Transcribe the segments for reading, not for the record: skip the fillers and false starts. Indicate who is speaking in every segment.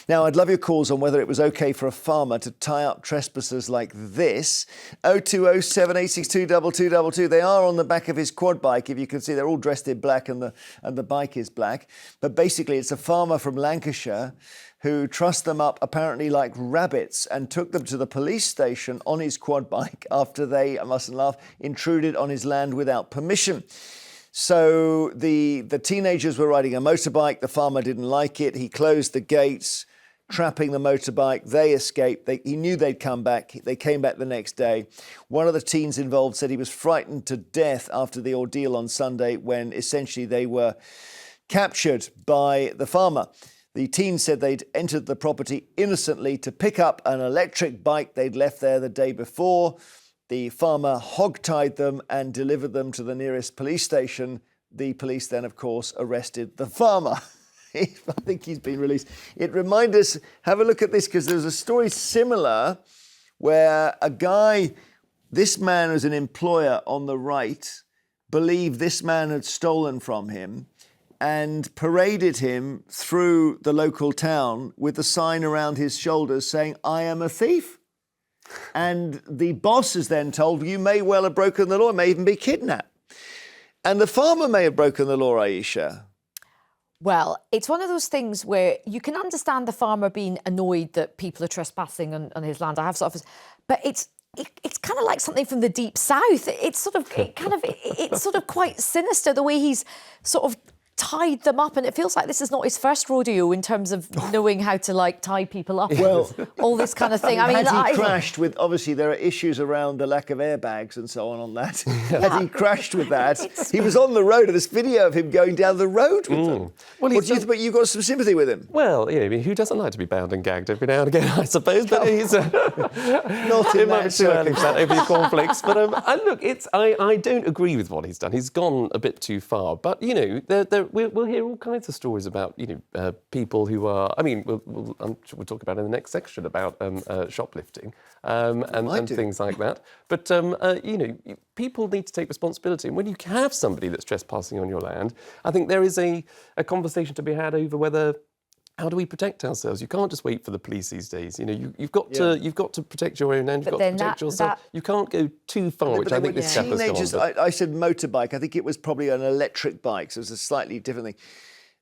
Speaker 1: Now, I'd love your calls on whether it was OK for a farmer to tie up trespassers like this. 020 7862 2222. They are on the back of his quad bike. If you can see, they're all dressed in black and the bike is black. But basically, it's a farmer from Lancashire who trussed them up apparently like rabbits and took them to the police station on his quad bike after they, I mustn't laugh, intruded on his land without permission. So the teenagers were riding a motorbike. The farmer didn't like it. He closed the gates, trapping the motorbike. They escaped. He knew they'd come back. They came back the next day. One of the teens involved said he was frightened to death after the ordeal on Sunday when essentially they were captured by the farmer. The teens said they'd entered the property innocently to pick up an electric bike they'd left there the day before. The farmer hogtied them and delivered them to the nearest police station. The police then, of course, arrested the farmer. I think he's been released. It reminded us, have a look at this, because there's a story similar where a guy, this man was an employer on the right, believed this man had stolen from him and paraded him through the local town with a sign around his shoulders saying, "I am a thief." And the boss is then told, you may well have broken the law, may even be kidnapped. And the farmer may have broken the law, Ayesha.
Speaker 2: Well, it's one of those things where you can understand the farmer being annoyed that people are trespassing on his land. I have sort of, but it's kind of like something from the deep south. It's sort of quite sinister the way he's sort of tied them up, and it feels like this is not his first rodeo in terms of knowing how to like tie people up.
Speaker 1: Well,
Speaker 2: all this kind of thing. I mean,
Speaker 1: had he crashed with, obviously there are issues around the lack of airbags and so on that. Yeah. Had he crashed with that, he was on the road. There's video of him going down the road with them. Well, but you've got some sympathy with him.
Speaker 3: Well, yeah, I mean, who doesn't like to be bound and gagged every now and again, I suppose, but he's
Speaker 1: not in that
Speaker 3: too early for that over your cornflakes. But look, I don't agree with what he's done. He's gone a bit too far. But you know, we'll hear all kinds of stories about people who are. I mean, I'm sure we'll talk about in the next section about shoplifting and things like that. But people need to take responsibility. And when you have somebody that's trespassing on your land, I think there is a conversation to be had over whether. How do we protect ourselves? You can't just wait for the police these days. You know, you've got to protect your own end. You've got to protect yourself. You can't go too far, which I think this chap has gone.
Speaker 1: I said motorbike. I think it was probably an electric bike, so it's a slightly different thing.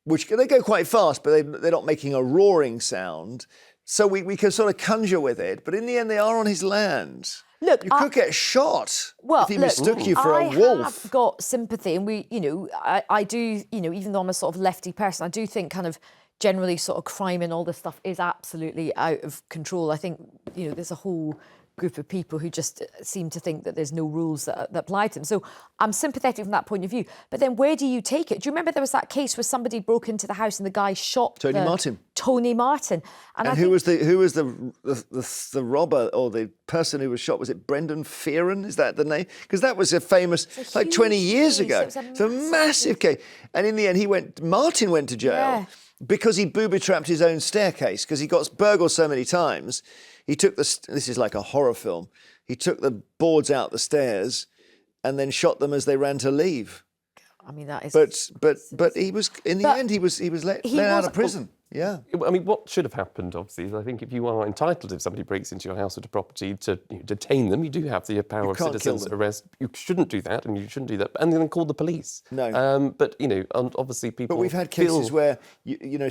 Speaker 1: Which they go quite fast, but they're not making a roaring sound. So we can sort of conjure with it. But in the end, they are on his land.
Speaker 2: Look,
Speaker 1: you could get shot if he mistook you for a wolf.
Speaker 2: I have got sympathy, and I do, even though I'm a sort of lefty person, I do think kind of generally sort of crime and all this stuff is absolutely out of control. I think, there's a whole group of people who just seem to think that there's no rules that apply to them. So I'm sympathetic from that point of view. But then where do you take it? Do you remember there was that case where somebody broke into the house and the guy shot
Speaker 1: Tony Martin.
Speaker 2: And
Speaker 1: who was the robber or the person who was shot? Was it Brendan Fearon? Is that the name? Because that was a famous, like 20 years ago. It's a massive case. And in the end, Martin went to jail because he booby-trapped his own staircase because he got burgled so many times. He took this is like a horror film. He took the boards out the stairs and then shot them as they ran to leave.
Speaker 2: I mean, that is.
Speaker 1: But he was in the end he was let out of prison. Yeah.
Speaker 3: I mean, what should have happened, obviously, is I think if you are entitled, if somebody breaks into your house or to property, to detain them, you do have the power of citizens arrest. You shouldn't do that, and you shouldn't do that, and then call the police.
Speaker 1: No.
Speaker 3: But obviously people.
Speaker 1: But we've had cases where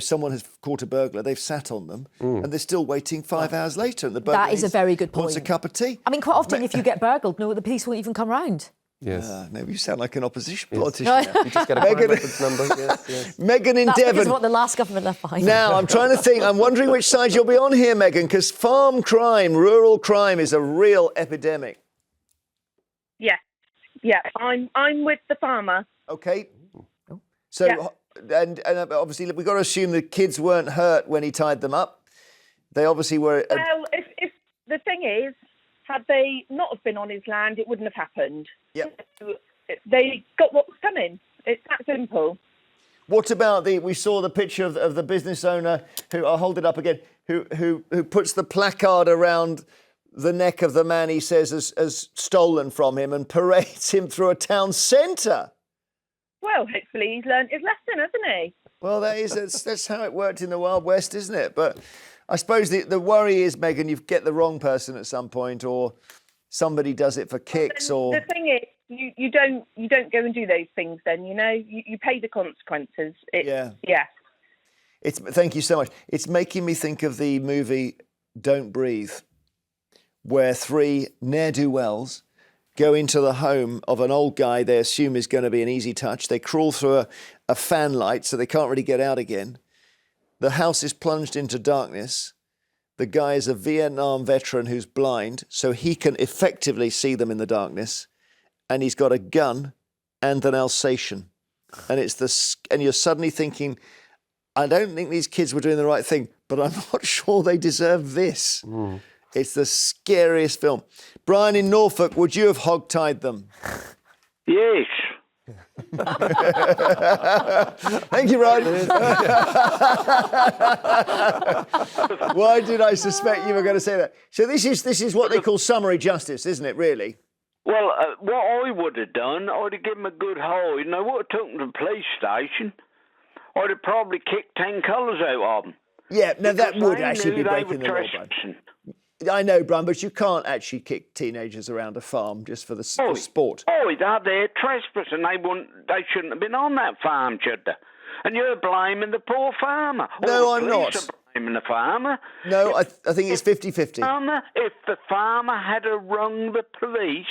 Speaker 1: someone has caught a burglar, they've sat on them, and they're still waiting 5 hours later, and the burglar
Speaker 2: that is a very good point.
Speaker 1: Wants a cup of tea.
Speaker 2: I mean, quite often if you get burgled, the police won't even come round.
Speaker 3: Yes.
Speaker 1: No, you sound like an opposition politician.
Speaker 3: You just get a crime reference number. Yes.
Speaker 1: Megan in Devon.
Speaker 2: That's what the last government left behind.
Speaker 1: Now, I'm trying to think. I'm wondering which side you'll be on here, Megan, because farm crime, rural crime is a real epidemic.
Speaker 4: Yeah, I'm with the farmer.
Speaker 1: Okay. So, and obviously, we've got to assume the kids weren't hurt when he tied them up. They obviously were.
Speaker 4: Well, if the thing is, had they not have been on his land, it wouldn't have happened.
Speaker 1: Yep.
Speaker 4: So they got what was coming. It's that simple.
Speaker 1: What about we saw the picture of the business owner who, I'll hold it up again, who puts the placard around the neck of the man he says has stolen from him and parades him through a town centre?
Speaker 4: Well, hopefully he's learned his lesson, hasn't he?
Speaker 1: Well, that's how it worked in the Wild West, isn't it? But I suppose the worry is, Megan, you get the wrong person at some point, or somebody does it for kicks, or...
Speaker 4: The thing is, you don't go and do those things then, you know? You pay the consequences. Yeah.
Speaker 1: Thank you so much. It's making me think of the movie Don't Breathe, where three ne'er-do-wells go into the home of an old guy they assume is going to be an easy touch. They crawl through a fan light so they can't really get out again. The house is plunged into darkness. The guy is a Vietnam veteran who's blind, so he can effectively see them in the darkness. And he's got a gun and an Alsatian. And you're suddenly thinking, I don't think these kids were doing the right thing, but I'm not sure they deserve this. It's the scariest film. Brian in Norfolk, would you have hogtied them?
Speaker 5: Yes.
Speaker 1: Thank you, Brian. Why did I suspect you were going to say that? So this is what they call summary justice, isn't it, really?
Speaker 5: Well, what I would have done, I'd have given them a good hide, and I would have took them to the police station. I'd have probably kicked 10 colours out of them.
Speaker 1: Yeah, now that
Speaker 5: Because
Speaker 1: would
Speaker 5: they
Speaker 1: actually be
Speaker 5: knew they
Speaker 1: breaking the
Speaker 5: were
Speaker 1: law, Brian.
Speaker 5: trespassing.
Speaker 1: I know, Brian, but you can't actually kick teenagers around a farm just for for sport.
Speaker 5: They're trespassing. They shouldn't have been on that farm, should they? And you're blaming the poor farmer.
Speaker 1: No,
Speaker 5: Or the
Speaker 1: I'm
Speaker 5: police
Speaker 1: not.
Speaker 5: are blaming the farmer.
Speaker 1: No, I think it's 50-50.
Speaker 5: If the farmer had rung the police,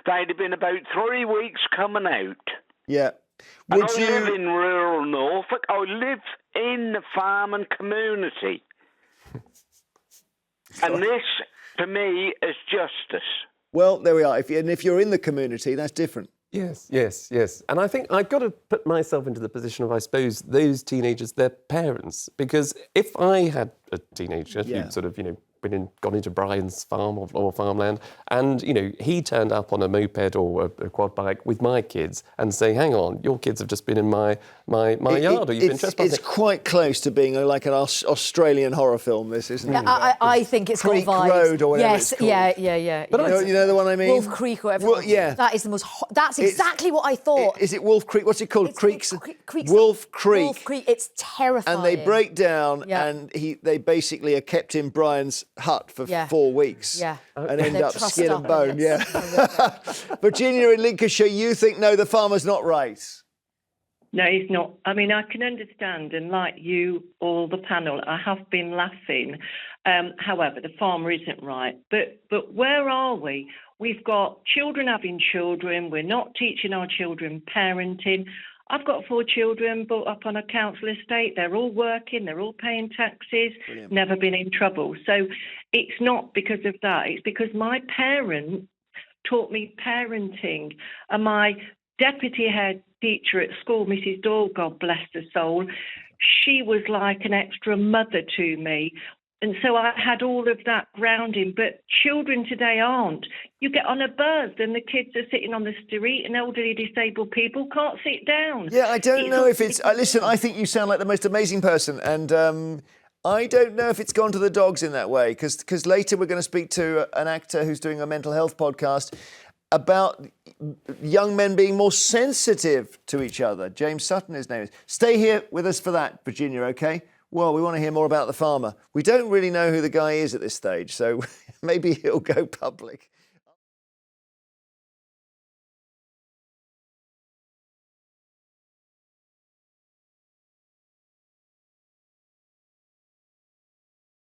Speaker 5: they'd have been about 3 weeks coming out.
Speaker 1: Yeah.
Speaker 5: And I live in rural Norfolk. I live in the farming community. And this, to me, is justice.
Speaker 1: Well, there we are. If you're in the community, that's different.
Speaker 3: Yes. And I think I've got to put myself into the position of, I suppose, those teenagers, their parents. Because if I had a teenager who'd sort of, gone into Brian's farm or farmland, and he turned up on a moped or a quad bike with my kids and say, "Hang on, your kids have just been in my yard, or you've been trespassing."
Speaker 1: It's quite close to being like an Australian horror film. This isn't it?
Speaker 2: I think it's
Speaker 1: Creek
Speaker 2: got vibes.
Speaker 1: Road or whatever
Speaker 2: Yes,
Speaker 1: it's called.
Speaker 2: yeah.
Speaker 1: But you know the one I mean?
Speaker 2: Wolf Creek or whatever.
Speaker 1: Well, yeah.
Speaker 2: That is the most. That's exactly what I thought.
Speaker 1: Is it Wolf Creek? What's it called?
Speaker 2: Creeks.
Speaker 1: Wolf Creek.
Speaker 2: Wolf Creek. It's terrifying.
Speaker 1: And they break down, and they basically are kept in Brian's hut for 4 weeks.
Speaker 2: Yeah.
Speaker 1: And end
Speaker 2: They're
Speaker 1: up
Speaker 2: trussed
Speaker 1: skin
Speaker 2: up
Speaker 1: and bone.
Speaker 2: and
Speaker 1: Yeah. Virginia in Lancashire, you think no, the farmer's not right.
Speaker 6: No, he's not. I mean, I can understand, and like you, all the panel, I have been laughing. However, the farmer isn't right. But where are we? We've got children having children. We're not teaching our children parenting. I've got 4 children brought up on a council estate. They're all working. They're all paying taxes.
Speaker 1: Brilliant.
Speaker 6: Never been in trouble. So it's not because of that. It's because my parents taught me parenting, and my deputy head teacher at school, Mrs. Doyle, God bless her soul, she was like an extra mother to me. And so I had all of that grounding, but children today aren't. You get on a bus and the kids are sitting on the street and elderly disabled people can't sit down.
Speaker 1: Yeah, I don't know if it's... listen, I think you sound like the most amazing person, and I don't know if it's gone to the dogs in that way, because later we're going to speak to an actor who's doing a mental health podcast about young men being more sensitive to each other. James Sutton, his name is. Stay here with us for that, Virginia, OK? Well, we want to hear more about the farmer. We don't really know who the guy is at this stage, so maybe he'll go public.